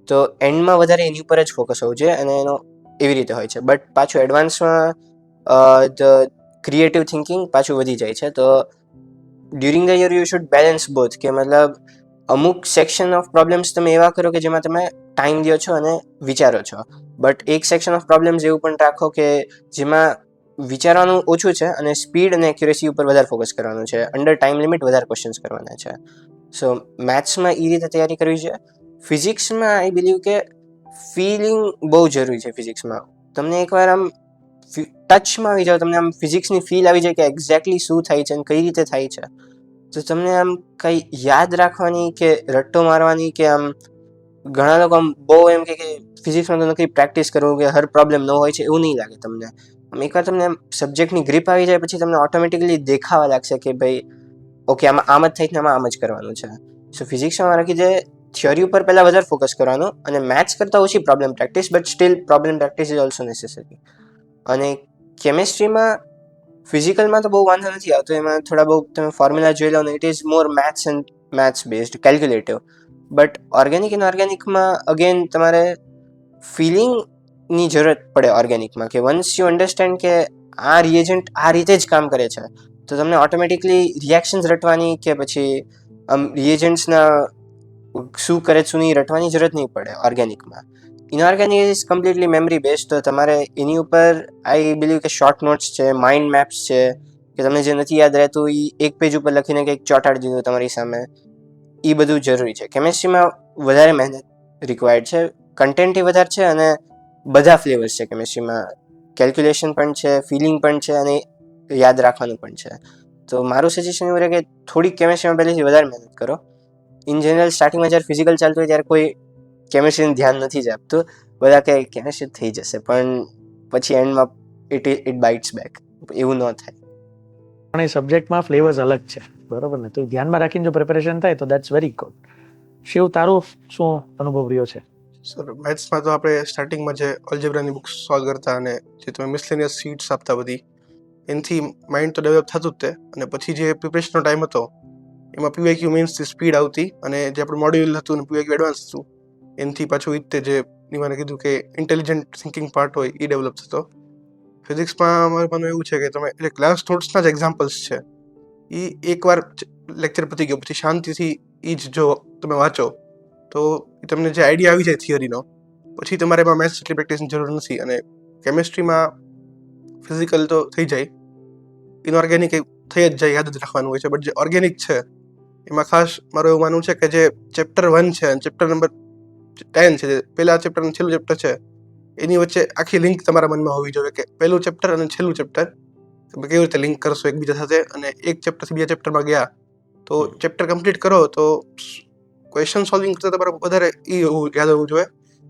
તો એન્ડમાં વધારે એની ઉપર જ ફોકસ હોવું જોઈએ, અને એનો એવી રીતે હોય છે. બટ પાછું એડવાન્સમાં ધ ક્રિએટિવ થિંકિંગ પાછું વધી જાય છે. તો during the year U should balance both, કે મતલબ અમુક સેક્શન ઓફ પ્રોબ્લેમ્સ તમે એવા કરો કે જેમાં તમે ટાઈમ દો છો અને વિચારો છો, બટ એક સેક્શન ઓફ પ્રોબ્લેમ્સ એવું પણ રાખો કે જેમાં વિચારવાનું ઓછું છે અને સ્પીડ અને એક્યુરેસી ઉપર વધારે ફોકસ કરવાનું છે, અંડર ટાઈમ લિમિટ વધારે ક્વેશ્ચન્સ કરવાના છે. સો મેથ્સમાં એ રીતે તૈયારી કરવી છે. ફિઝિક્સમાં આઈ બિલીવ કે ફિલિંગ બહુ જરૂરી છે. ફિઝિક્સમાં તમને એકવાર આમ ટચમાં આવી જાઓ, તમને આમ ફિઝિક્સની ફીલ આવી જાય કે એક્ઝેક્ટલી શું થાય છે અને કઈ રીતે થાય છે, તો તમને આમ કંઈ યાદ રાખવાની કે રટ્ટો મારવાની કે આમ ઘણા લોકો આમ બહુ એમ કે ફિઝિક્સમાં તો નક્કી પ્રેક્ટિસ કરવું કે હર પ્રોબ્લેમ ન હોય છે એવું નહીં લાગે તમને. આમ એકવાર તમને આમ સબ્જેક્ટની ગ્રીપ આવી જાય પછી તમને ઓટોમેટિકલી દેખાવા લાગશે કે ભાઈ ઓકે આમાં આમ જ થાય ને આમાં આમ જ કરવાનું છે. સો ફિઝિક્સમાં રાખી જે થિયરી ઉપર પહેલાં વધારે ફોકસ કરવાનું, અને મેથ્સ કરતાં ઓછી problem practice, but still problem practice is also necessary. અને કેમેસ્ટ્રીમાં ફિઝિકલમાં તો બહુ વાંધો નથી આવતો, એમાં થોડા બહુ તમે ફોર્મ્યુલા જોઈ લો ને it is more maths and maths based, calculative. But organic and ઓર્ગેનિકમાં અગેન તમારે ફિલિંગની જરૂરત પડે ઓર્ગેનિકમાં, કે વન્સ યુ અન્ડરસ્ટેન્ડ કે આ રિએજન્ટ આ રીતે જ કામ કરે છે, તો તમને ઓટોમેટિકલી રિએક્શન્સ રટવાની કે પછી આમ રિએજન્ટ્સના શું કરે શું નહીં રટવાની જરૂરત નહીં પડે ઓર્ગેનિકમાં. Inorganic is completely memory base, તો તમારે એની ઉપર આઈ બિલીવ કે શોર્ટ નોટ્સ છે, માઇન્ડ મેપ્સ છે, કે તમને જે નથી યાદ રહેતું એ એક પેજ ઉપર લખીને કંઈક ચોંટાડી દીધું તમારી સામે, એ બધું જરૂરી છે. કેમેસ્ટ્રીમાં વધારે મહેનત રિક્વાયર્ડ છે, કન્ટેન્ટ વધારે છે, અને બધા ફ્લેવર્સ છે કેમેસ્ટ્રીમાં. કેલ્ક્યુલેશન પણ છે, ફિલિંગ પણ છે, અને યાદ રાખવાનું પણ છે. તો મારું સજેશન એવું રહે કે થોડીક કેમેસ્ટ્રીમાં પહેલેથી વધારે મહેનત કરો. ઇન જનરલ સ્ટાર્ટિંગમાં જ્યારે ફિઝિકલ ચાલતું હોય ત્યારે કોઈ કેમેસ્ટ્રીને ધ્યાન નથી જ આપતું, બધા કે કેમેસ્ટ્રી થઈ જશે, પણ પછી એન્ડમાં ઇટ બાઇટ્સ બેક. એવું ન થાય. પણ એ સબ્જેક્ટમાં ફ્લેવર્સ અલગ છે, બરોબર ને? તો ધ્યાનમાં રાખીને જો પ્રિપેરેશન થાય તો દેટ્સ વેરી ગુડ. શિવ, તારું શું અનુભવ રહ્યો છે? સર મેથ્સમાં તો આપણે સ્ટાર્ટિંગમાં જે અલ્જેબ્રાની બુક્સ સોલ્વ કરતા અને જે તમે મિસલેનિયસ શીટ્સ આપતા બધી, એનાથી માઇન્ડ તો ડેવલપ થતું જ તે. અને પછી જે પ્રિપરેશનનો ટાઈમ હતો એમાં પીવાયક્યુ મીન્સથી સ્પીડ આવતી, અને જે આપણું મોડ્યુલ હતું અને પીવાયક્યુ એડવાન્સ હતું એનાથી પાછું એ રીતે જે નિવાને કીધું કે ઇન્ટેલિજન્ટ થિંકિંગ પાર્ટ હોય એ ડેવલપ થતો. ફિઝિક્સમાં અમારું માનવું એવું છે કે તમે એટલે ક્લાસ નોટ્સના જ એક્ઝામ્પલ્સ છે એ એકવાર લેક્ચર પતી ગયો પછી શાંતિથી એ જ જો તમે વાંચો તો તમને જે આઈડિયા આવી જાય થિયરીનો, પછી તમારે એમાં મેથ્સ એટલી પ્રેક્ટિસની જરૂર નથી. અને કેમિસ્ટ્રીમાં ફિઝિકલ તો થઈ જાય, ઇનઓર્ગેનિક થઈ જ જાય, યાદ જ રાખવાનું હોય છે. બટ જે ઓર્ગેનિક છે એમાં ખાસ મારું એવું માનવું છે કે જે ચેપ્ટર 1 છે અને ચેપ્ટર નંબર 10 છે, જે પહેલા ચેપ્ટર અને છેલ્લું ચેપ્ટર છે, એની વચ્ચે આખી લિંક તમારા મનમાં હોવી જોઈએ કે પહેલું ચેપ્ટર અને છેલ્લું ચેપ્ટર તમે કેવી રીતે લિંક કરશો એકબીજા સાથે. અને એક ચેપ્ટરથી બીજા ચેપ્ટરમાં ગયા તો ચેપ્ટર કમ્પ્લીટ કરો તો ક્વેશ્ચન સોલ્વિંગ કરતાં તમારે વધારે એ યાદ હોવું જોઈએ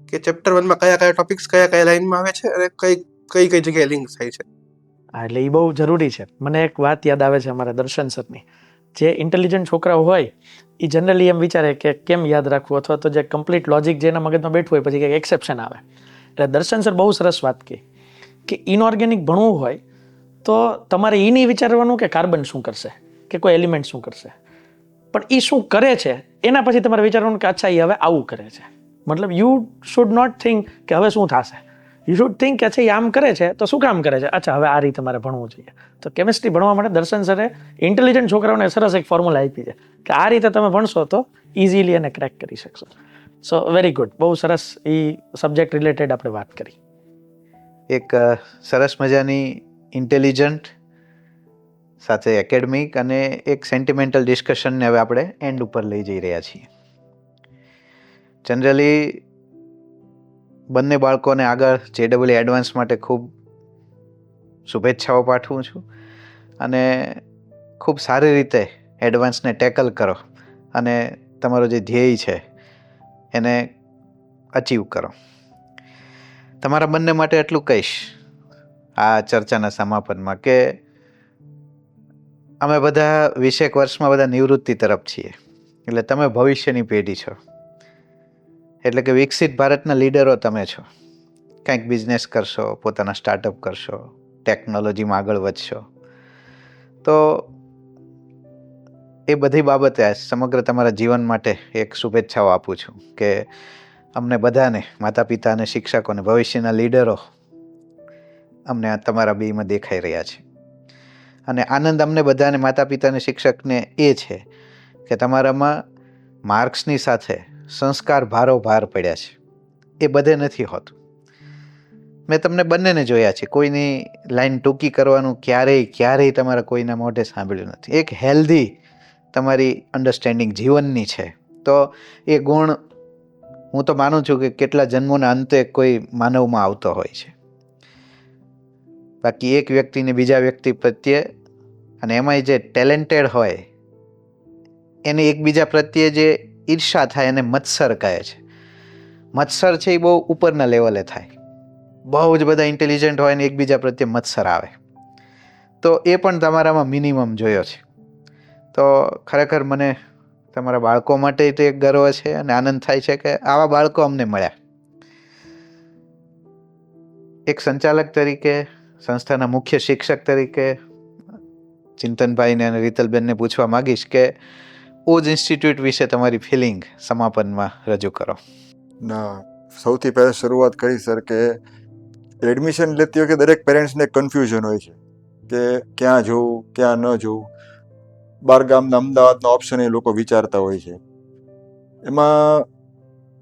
કે ચેપ્ટર 1માં કયા કયા ટોપિક્સ કયા કયા લાઇનમાં આવે છે અને કઈ કઈ જગ્યાએ લિંક થાય છે. હા, એટલે એ બહુ જરૂરી છે. મને એક વાત યાદ આવે છે અમારા દર્શન સરની. જે ઇન્ટેલિજન્ટ છોકરાઓ હોય એ જનરલી એમ વિચારે કે કેમ યાદ રાખવું, અથવા તો જે કમ્પ્લીટ લોજિક જેના મગજમાં બેઠું હોય પછી કંઈક એક્સેપ્શન આવે. એટલે દર્શન સર બહુ સરસ વાત કહી કે ઇનઓર્ગેનિક ભણવું હોય તો તમારે એ નહીં વિચારવાનું કે કાર્બન શું કરશે કે કોઈ એલિમેન્ટ શું કરશે, પણ એ શું કરે છે એના પછી તમારે વિચારવાનું કે અચ્છા એ હવે આવું કરે છે. મતલબ યુ શુડ નોટ થિંક કે હવે શું થશે, યુ શુડ થિંક કે અચ્છા એ આમ કરે છે તો શું કામ કરે છે, અચ્છા હવે આ રીતે મારે ભણવું જોઈએ. તો કેમિસ્ટ્રી ભણવા માટે દર્શન સરે ઇન્ટેલિજન્ટ છોકરાઓને સરસ એક ફોર્મ્યુલા આપી છે કે આ રીતે તમે ભણશો તો ઇઝીલી એને ક્રેક કરી શકશો. સો વેરી ગુડ, બહુ સરસ એ સબ્જેક્ટ રિલેટેડ આપણે વાત કરી. એક સરસ મજાની ઇન્ટેલિજન્ટ સાથે એકેડમિક અને એક સેન્ટિમેન્ટલ ડિસ્કશનને હવે આપણે એન્ડ ઉપર લઈ જઈ રહ્યા છીએ. જનરલી બંને બાળકોને આગળ JEE એડવાન્સ માટે ખૂબ શુભેચ્છાઓ પાઠવું છું અને ખૂબ સારી રીતે એડવાન્સને ટેકલ કરો અને તમારો જે ધ્યેય છે એને અચીવ કરો. તમારા બંને માટે એટલું કહીશ આ ચર્ચાના સમાપનમાં કે અમે બધા 20 વર્ષમાં બધા નિવૃત્તિ તરફ છીએ, એટલે તમે ભવિષ્યની પેઢી છો, એટલે કે વિકસિત ભારતના લીડરો તમે છો. કંઈક બિઝનેસ કરશો, પોતાના સ્ટાર્ટઅપ કરશો, ટેકનોલોજીમાં આગળ વધશો, તો એ બધી બાબતે સમગ્ર તમારા જીવન માટે એક શુભેચ્છાઓ આપું છું કે અમને બધાને, માતા પિતા અને શિક્ષકોને, ભવિષ્યના લીડરો અમને તમારા બેમાં દેખાઈ રહ્યા છે. અને આનંદ અમને બધાને, માતા પિતા અને શિક્ષકને એ છે કે તમારામાં માર્ક્સની સાથે સંસ્કાર ભારોભાર પડ્યા છે. એ બધે નથી હોતું. મેં તમને બંનેને જોયા છે, કોઈની લાઈન ટૂંકી કરવાનું ક્યારેય તમારા કોઈના મોઢે સાંભળ્યું નથી. એક હેલ્ધી તમારી અન્ડરસ્ટેન્ડિંગ જીવનની છે, તો એ ગુણ હું તો માનું છું કે કેટલા જન્મોના અંતે કોઈ માનવમાં આવતો હોય છે. બાકી એક વ્યક્તિને બીજા વ્યક્તિ પ્રત્યે, અને એમાંય જે ટેલેન્ટેડ હોય એને એકબીજા પ્રત્યે જે ઈર્ષા થાય એને મત્સર કહે છે. મત્સર છે એ બહુ ઉપરના લેવલે થાય. બહુ જ બધા ઇન્ટેલિજન્ટ હોય ને એકબીજા પ્રત્યે મત્સર આવે, તો એ પણ તમારામાં મિનિમમ જોયો છે. તો ખરેખર મને તમારા બાળકો માટે તો એક ગર્વ છે અને આનંદ થાય છે કે આવા બાળકો અમને મળ્યા. એક સંચાલક તરીકે, સંસ્થાના મુખ્ય શિક્ષક તરીકે ચિંતનભાઈને અને રીતલબેનને પૂછવા માંગીશ કે ઓજ ઇન્સ્ટિટ્યૂટ વિશે તમારી ફિલિંગ સમાપનમાં રજૂ કરો. ના, સૌથી પહેલાં શરૂઆત કરી સર કે એડમિશન લેતી વખતે દરેક પેરેન્ટ્સને કન્ફ્યુઝન હોય છે કે ક્યાં જવું, ક્યાં ન જવું. બહારગામના અમદાવાદનો ઓપ્શન એ લોકો વિચારતા હોય છે. એમાં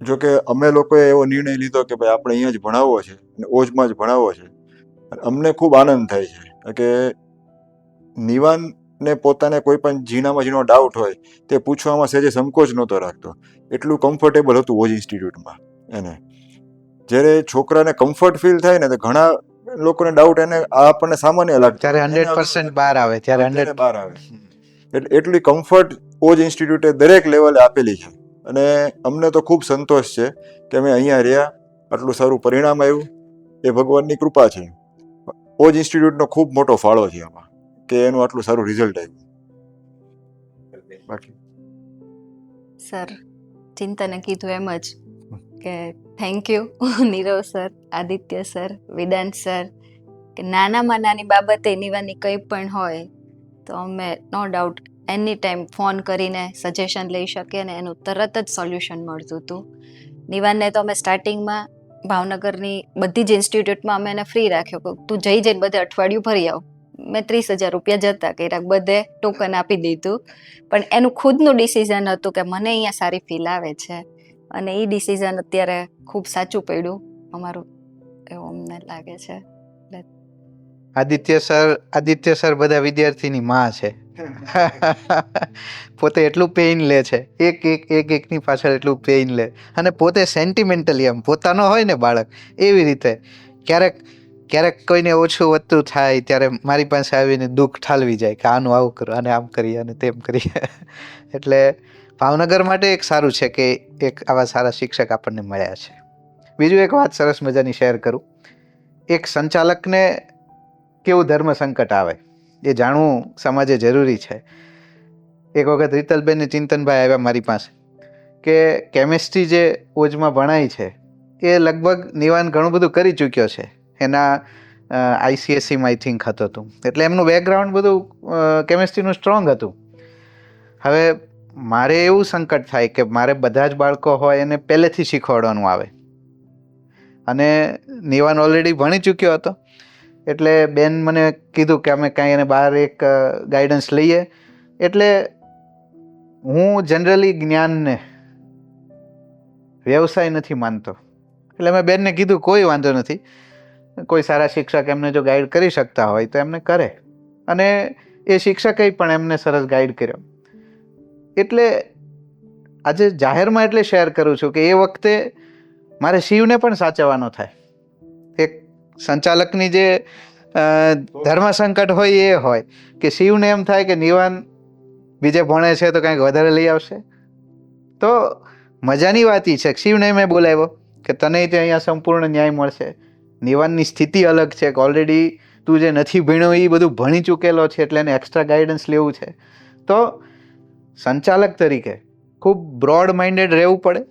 જો કે અમે લોકોએ એવો નિર્ણય લીધો કે ભાઈ આપણે અહીંયા જ ભણાવવો છે અને ઓજમાં જ ભણાવવો છે. અમને ખૂબ આનંદ થાય છે કે નિવાનને પોતાને કોઈ પણ ઝીણામાં ઝીણો ડાઉટ હોય તે પૂછવામાં સહેજે સંકોચ નહોતો રાખતો. એટલું કમ્ફર્ટેબલ હતું ઓજ ઇન્સ્ટિટ્યૂટમાં એને. જ્યારે છોકરાને કમ્ફર્ટ ફીલ થાય ને તો ઘણા લોકોને ડાઉટ એને આપણને સામાન્ય લાગે, ત્યારે 100% બહાર આવે, ત્યારે 100 બહાર આવે. એટલી કમ્ફર્ટ ઓજ ઇન્સ્ટિટ્યૂટે દરેક લેવલે આપેલી છે અને અમને તો ખૂબ સંતોષ છે કે અમે અહીંયા રહ્યા, આટલું સારું પરિણામ આવ્યું. એ ભગવાનની કૃપા છે. ઓજ ઇન્સ્ટિટ્યૂટનો ખૂબ મોટો ફાળો છે આમાં કે એનું આટલું સારું રિઝલ્ટ આવ્યું. બાકી સર, ચિંતને કીધું એમ જ કે thank you Nirav sir, Aditya sir, Vedant sir, કે નાનામાં નાની બાબતે નિવાની કંઈ પણ હોય તો અમે નો ડાઉટ એની ટાઈમ ફોન કરીને સજેશન લઈ શકીએ અને એનું તરત જ સોલ્યુશન મળતું હતું. નિવાનને તો અમે સ્ટાર્ટિંગમાં ભાવનગરની બધી જ ઇન્સ્ટિટ્યૂટમાં અમે એને ફ્રી રાખ્યો કે તું જઈને બધે અઠવાડિયું ભરી આવ. મેં 30,000 રૂપિયા જતા કર્યા, બધે ટોકન આપી દીધું. પણ એનું ખુદનું ડિસિઝન હતું કે મને અહીંયા સારી ફીલ આવે છે અને એ ડિસિઝન અત્યારે ખૂબ સાચું પડ્યું અમારું, એવું અમને લાગે છે. આદિત્ય સર બધા વિદ્યાર્થીની માં છે. પોતે એટલું પેઇન લે છે, એકની પાછળ એટલું પેઇન લે, અને પોતે સેન્ટિમેન્ટલી એમ પોતાનો હોય ને બાળક એવી રીતે ક્યારેક કોઈને ઓછું વધતું થાય ત્યારે મારી પાસે આવીને દુઃખ ઠાલવી જાય કે આનું આવું કરો, આને આમ કરીએ અને તેમ કરીએ. એટલે ભાવનગર માટે એક સારું છે કે એક આવા સારા શિક્ષક આપણને મળ્યા છે. બીજું એક વાત સરસ મજાની શેર કરું. એક સંચાલકને કેવું ધર્મ સંકટ આવે એ જાણવું સમાજે જરૂરી છે. એક વખત રીતલબેન ને ચિંતનભાઈ આવ્યા મારી પાસે કે કેમિસ્ટ્રી જે ઓજમાં ભણાય છે એ લગભગ નિવાન ઘણું બધું કરી ચૂક્યો છે. એના ICSEમાં આઈ થિંક હતું હતું, એટલે એમનું બેકગ્રાઉન્ડ બધું કેમિસ્ટ્રીનું સ્ટ્રોંગ હતું. હવે મારે એવું સંકટ થાય કે મારે બધા જ બાળકો હોય એને પહેલેથી શીખવાડવાનું આવે, અને નિવાન ઓલરેડી ભણી ચૂક્યો હતો. એટલે બેન મને કીધું કે અમે કાંઈ એને બહાર એક ગાઈડન્સ લઈએ. એટલે હું જનરલી જ્ઞાનને વ્યવસાય નથી માનતો. એટલે મેં બેનને કીધું કોઈ વાંધો નથી, કોઈ સારા શિક્ષક એમને જો ગાઈડ કરી શકતા હોય તો એમને કરે, અને એ શિક્ષકે પણ એમને સરસ ગાઈડ કર્યો. એટલે આજે જાહેરમાં એટલે શેર કરું છું કે એ વખતે મારે શિવને પણ સાચવવાનો થાય. એક સંચાલકની જે ધર્મ સંકટ હોય એ હોય કે શિવને એમ થાય કે નિવાન બીજે ભણે છે તો કંઈક વધારે લઈ આવશે. તો મજાની વાત એ છે કે શિવને મેં બોલાવ્યો કે તને ત્યાં અહીંયા સંપૂર્ણ ન્યાય મળશે. નિવાનની સ્થિતિ અલગ છે કે ઓલરેડી તું જે નથી ભણ્યો એ બધું ભણી ચૂકેલો છે, એટલે એને એક્સ્ટ્રા ગાઈડન્સ લેવું છે. તો સંચાલક તરીકે ખૂબ બ્રોડ માઇન્ડેડ રહેવું પડે.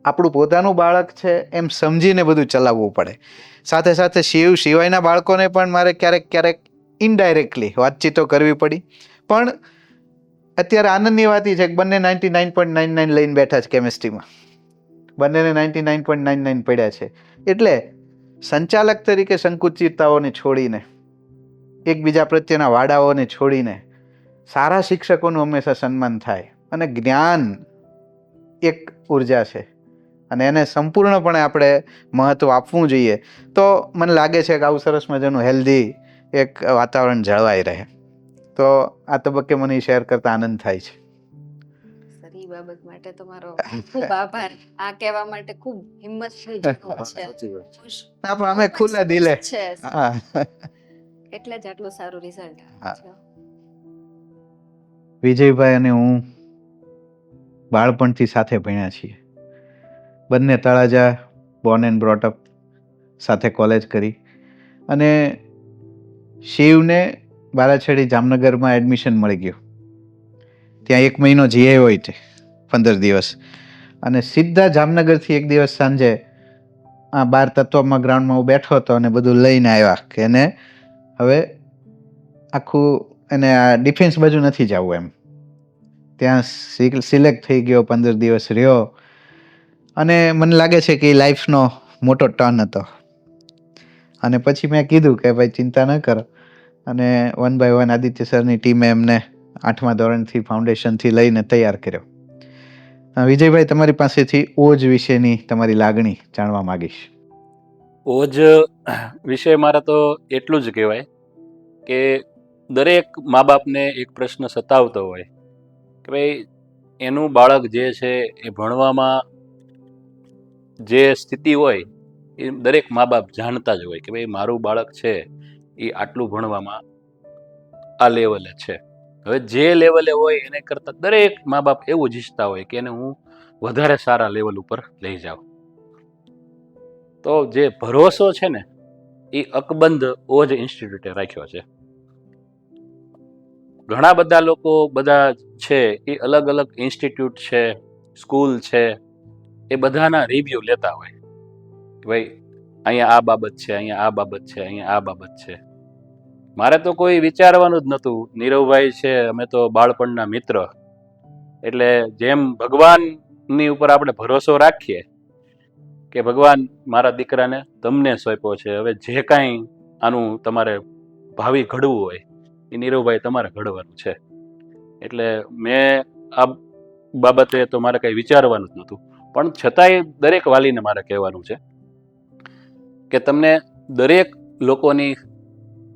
આપણું પોતાનું બાળક છે એમ સમજીને બધું ચલાવવું પડે. સાથે સાથે શિવ સિવાયના બાળકોને પણ મારે ક્યારેક ઇનડાયરેક્ટલી વાતચીતો કરવી પડી. પણ અત્યારે આનંદની વાત એ છે કે બંને 99.99 લઈને બેઠા છે કેમિસ્ટ્રીમાં, બંનેને 99.99 પડ્યા છે. એટલે સંચાલક તરીકે સંકુચિતતાઓને છોડીને, એકબીજા પ્રત્યેના વાડાઓને છોડીને સારા શિક્ષકોનું હંમેશા સન્માન થાય. અને જ્ઞાન એક ઉર્જા છે અને એને સંપૂર્ણપણે આપણે મહત્ત્વ આપવું જોઈએ. તો મને લાગે છે કે આવું સરસ મજાનું હેલ્ધી એક વાતાવરણ જળવાઈ રહે. તો આ તબક્કે મને શેર કરતા આનંદ થાય છે. સર, ઈ બાબત માટે તમારો ખૂબ આભાર. આ કહેવા માટે ખૂબ હિંમત થઈ છે. ના પણ અમે ખુલ્લા દિલે. છે હા, એટલે જ આટલું સારું રિઝલ્ટ હા. છે. વિજયભાઈ અને હું બાળપણથી સાથે ભણ્યા છીએ. બંને Talaja Born and brought up, સાથે કોલેજ કરી. અને શિવને બારાછડી જામનગરમાં એડમિશન મળી ગયું. ત્યાં 1 મહિનો જઈ આવ્યો તે 15 દિવસ, અને સીધા જામનગરથી એક દિવસ સાંજે આ 12 તત્વમાં ગ્રાઉન્ડમાં હું બેઠો હતો અને બધું લઈને આવ્યા કે એને હવે આખું એને આ ડિફેન્સ બાજુ નથી જવું એમ. ત્યાં સિલેક્ટ થઈ ગયો, 15 દિવસ રહ્યો, અને મને લાગે છે કે એ લાઈફનો મોટો ટર્ન હતો. અને પછી મેં કીધું કે ભાઈ ચિંતા ન કરો, અને 1 by 1 આદિત્ય સરની ટીમે એમને 8મા ધોરણથી ફાઉન્ડેશનથી લઈને તૈયાર કર્યો. વિજયભાઈ, તમારી પાસેથી ઓજ વિશેની તમારી લાગણી જાણવા માંગીશ. ઓજ વિશે મારે તો એટલું જ કહેવાય કે દરેક મા બાપને એક પ્રશ્ન સતાવતો હોય કે ભાઈ એનું બાળક જે છે એ ભણવામાં જે સ્થિતિ હોય એ દરેક મા બાપ જાણતા જ હોય કે ભાઈ મારું બાળક છે એ આટલું ભણવામાં આ લેવલે છે. હવે જે લેવલે હોય એને કરતાં દરેક મા બાપ એવું જ ઈચ્છતા હોય કે એને હું વધારે સારા લેવલ ઉપર લઈ જાઉં. તો જે ભરોસો છે ને એ અકબંધ ઓજ ઇન્સ્ટિટ્યૂટે રાખ્યો છે. ઘણા બધા લોકો બધા છે એ અલગ અલગ ઇન્સ્ટિટ્યૂટ છે, સ્કૂલ છે, એ બધાના રિવ્યુ લેતા હોય કે ભાઈ અહીંયા આ બાબત છે, અહીંયા આ બાબત છે, અહીંયા આ બાબત છે. મારે તો કોઈ વિચારવાનું જ નહોતું. નીરવભાઈ છે, અમે તો બાળપણના મિત્ર, એટલે જેમ ભગવાનની ઉપર આપણે ભરોસો રાખીએ કે ભગવાન મારા દીકરાને તમને સોંપ્યો છે, હવે જે કાંઈ આનું તમારે ભાવિ ઘડવું હોય એ નીરવભાઈ તમારે ઘડવાનું છે. એટલે મેં આ બાબતે તો મારે કંઈ વિચારવાનું જ નહોતું. પણ છતાંય દરેક વાલીને મારે કહેવાનું છે કે તમને દરેક લોકોની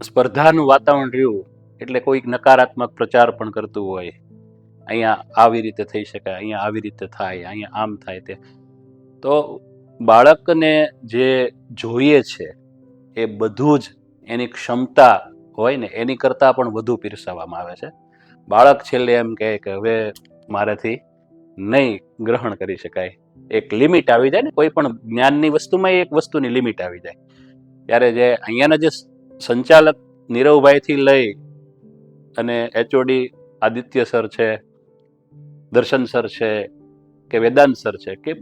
સ્પર્ધાનું વાતાવરણ રહ્યું એટલે કોઈક નકારાત્મક પ્રચાર પણ કરતું હોય, અહીંયા આવી રીતે થઈ શકાય, અહીંયા આવી રીતે થાય, અહીંયા આમ થાય તે, તો બાળકને જે જોઈએ છે એ બધું જ એની ક્ષમતા હોય ને એની કરતાં પણ વધુ પીરસાવવામાં આવે છે. બાળક છેલ્લે એમ કહે કે હવે મારાથી નહીં ગ્રહણ કરી શકાય. એક લિમિટ આવી જાય ને, કોઈ પણ જ્ઞાનની વસ્તુમાં એક વસ્તુની લિમિટ આવી જાય. ત્યારે જે અહીંયાના જે સંચાલક નીરવભાઈથી લઈ અને HOD આદિત્ય સર છે, દર્શન સર છે કે વેદાંત સર છે કે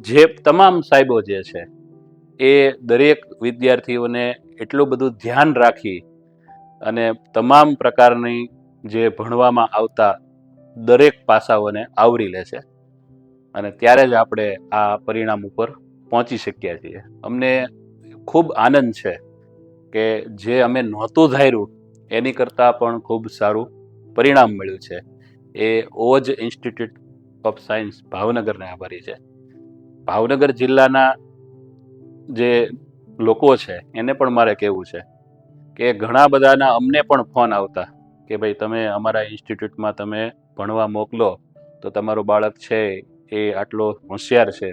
જે તમામ સાહેબો જે છે એ દરેક વિદ્યાર્થીઓને એટલું બધું ધ્યાન રાખી અને તમામ પ્રકારની જે ભણવામાં આવતા દરેક પાસાઓને આવરી લે છે અને ત્યારે જ આપણે આ પરિણામ ઉપર પહોંચી શક્યા છીએ. અમને ખૂબ આનંદ છે કે જે અમે નહોતું ધાર્યું એની કરતાં પણ ખૂબ સારું પરિણામ મળ્યું છે. એ ઓજ ઇન્સ્ટિટ્યૂટ ઓફ સાયન્સ ભાવનગરને આભારી છે. ભાવનગર જિલ્લાના જે લોકો છે એને પણ મારે કહેવું છે કે ઘણા બધાના અમને પણ ફોન આવતા કે ભાઈ તમે અમારા ઇન્સ્ટિટ્યૂટમાં તમે ભણવા મોકલો તો તમારું બાળક છે એ આટલો હોશિયાર છે.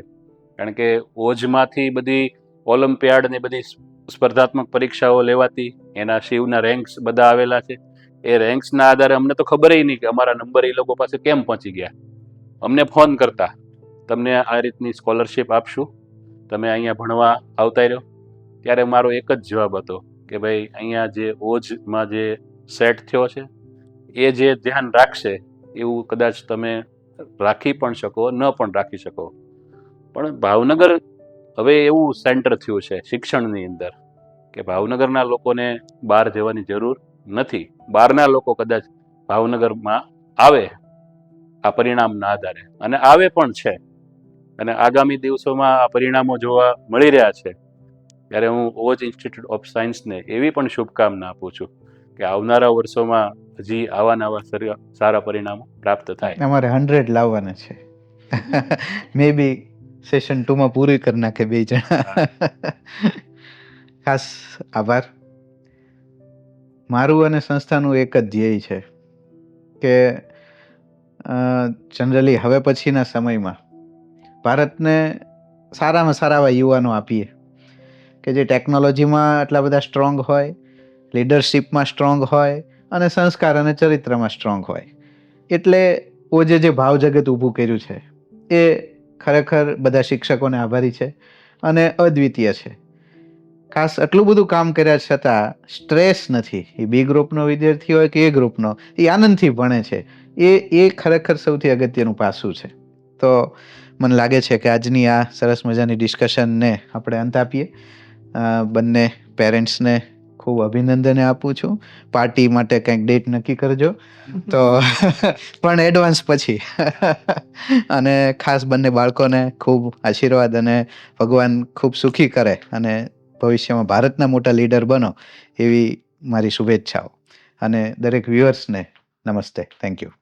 કારણ કે ઓજમાંથી બધી ઓલિમ્પિયાડ ને બધી સ્પર્ધાત્મક પરીક્ષાઓ લેવાતી, એના શિવના રેન્ક્સ બધા આવેલા છે. એ રેન્ક્સના આધારે અમને તો ખબર નહીં કે અમારા નંબર એ લોકો પાસે કેમ પહોંચી ગયા. અમને ફોન કરતા, તમને આ રીતની સ્કોલરશિપ આપશું, તમે અહીંયા ભણવા આવતા રહ્યો. ત્યારે મારો એક જ જવાબ હતો કે ભાઈ અહીંયા જે ઓજમાં જે સેટ થયો છે એ જે ધ્યાન રાખશે એવું કદાચ તમે રાખી પણ શકો, ન પણ રાખી શકો. પણ ભાવનગર હવે એવું સેન્ટર થયું છે શિક્ષણની અંદર કે ભાવનગરના લોકોને બહાર જવાની જરૂર નથી. બહારના લોકો કદાચ ભાવનગરમાં આવે આ પરિણામના આધારે, અને આવે પણ છે, અને આગામી દિવસોમાં આ પરિણામો જોવા મળી રહ્યા છે. ત્યારે હું ઓજ ઇન્સ્ટિટ્યૂટ ઓફ સાયન્સને એવી પણ શુભકામના આપું છું કે આવનારા વર્ષોમાં હજી આવા નવા સારા પરિણામો પ્રાપ્ત થાય. અમારે 100 લાવવાના છે. મે બી સેશન 2 માં પૂરી કરી નાખે 2 જણા. ખાસ આભાર. મારું અને સંસ્થાનું એક જ ધ્યેય છે કે જનરલી હવે પછીના સમયમાં ભારતને સારામાં સારા એવા યુવાનો આપીએ કે જે ટેકનોલોજીમાં આટલા બધા સ્ટ્રોંગ હોય, લીડરશિપમાં સ્ટ્રોંગ હોય અને સંસ્કાર અને ચરિત્રમાં સ્ટ્રોંગ હોય. એટલે ઓજે જે ભાવ જગત ઊભું કર્યું છે એ ખરેખર બધા શિક્ષકોને આભારી છે અને અદ્વિતીય છે. ખાસ આટલું બધું કામ કર્યા છતાં સ્ટ્રેસ નથી. એ બી ગ્રુપનો વિદ્યાર્થી હોય કે એ ગ્રુપનો, એ આનંદથી ભણે છે. એ ખરેખર સૌથી અગત્યનું પાસું છે. તો મને લાગે છે કે આજની આ સરસ મજાની ડિસ્કશનને આપણે અંત આપીએ. બંને પેરેન્ટ્સને ખૂબ અભિનંદન આપું છું. પાર્ટી માટે કંઈક ડેટ નક્કી કરજો તો પણ એડવાન્સ પછી. અને ખાસ બંને બાળકોને ખૂબ આશીર્વાદ અને ભગવાન ખૂબ સુખી કરે અને ભવિષ્યમાં ભારતના મોટા લીડર બનો એવી મારી શુભેચ્છાઓ. અને દરેક વ્યુઅર્સને નમસ્તે. Thank you.